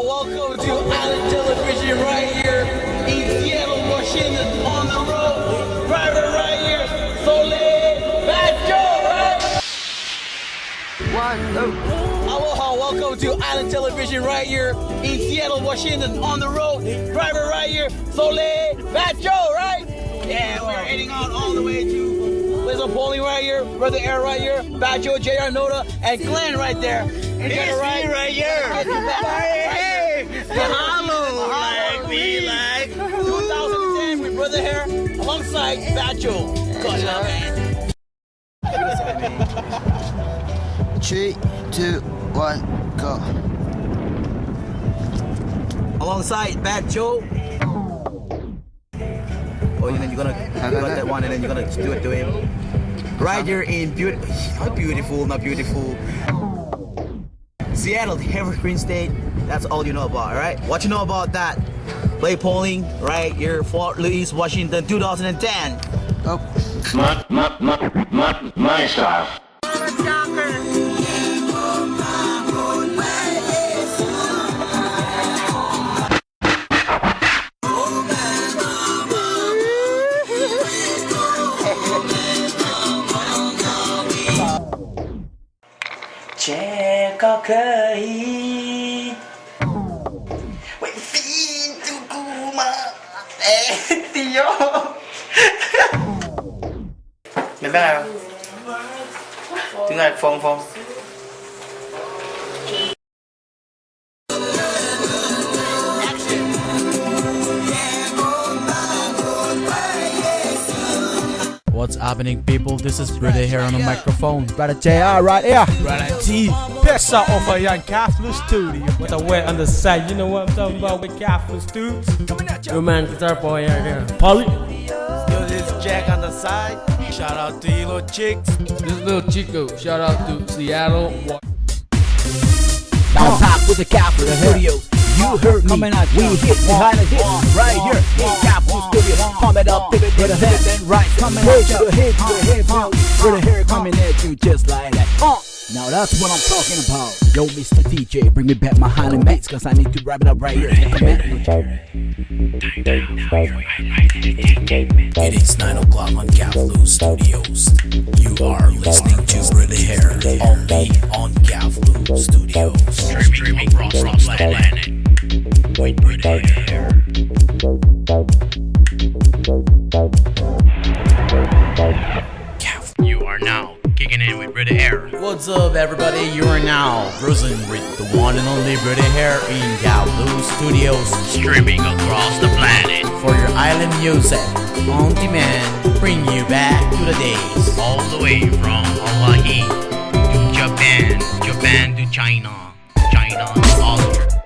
Welcome to Island Television right here in Seattle, Washington, on the road. Driver right here, Soleil, Bad Joe, right? Aloha, welcome to Island Television right here in Seattle, Washington, on the road. Driver right here, Soleil, Bad Joe, right? Yeah, we're heading on all the way to Lizzo Polling right here, Brother Air right here, Bad Joe, JR Noda, and Glenn right there. It's me right here. Hey, mahalo, like me, like 2010 with Brother Hair alongside Bad Joe. Good job, man. 3, 2, 1, go. Alongside Bad Joe. Oh, and then you're gonna got that one, and then you're gonna do it to him. Right here in not beautiful. Seattle, Evergreen State. That's all you know about, alright? What you know about that? Play polling right here, Fort Louis, Washington, 2010. Oh. my style. Trẻ có khơi quay phim tu cu mà tiêu mày biết ai không? Tiếng Anh Phong. What's happening, people? This is Brother here on the microphone. Brother JR right here. Brother T. Piss out of a young Catholic studio with a wet on the side. You know what I'm talking about with Catholic studios? Your man, guitar boy right here. Polly. Yo, this is Jack on the side. Shout out to you little chicks. This is Lil Chico. Shout out to Seattle. Down top with the Catholic Studios. You heard me. We hit behind the hit right here in Catholic Studios. Pump it up, baby, put a left and right. Coming at you, the hit, Brother hair coming at you just like that. Now that's what I'm talking about. Yo, Mr. DJ, bring me back my Highland mates, cause I need to wrap it up right here. It is 9 o'clock on Cavlu Studios. You are listening to Brother Hair only on Cavlu Studios. Streaming across the planet with Brother Hair. You are now kicking in with Brother Hair. What's up, everybody? You are now cruising with the one and only Brother Hair in Cavlu Studios, streaming across the planet for your island music on demand. Bring you back to the days, all the way from Hawaii to Japan to China to all over.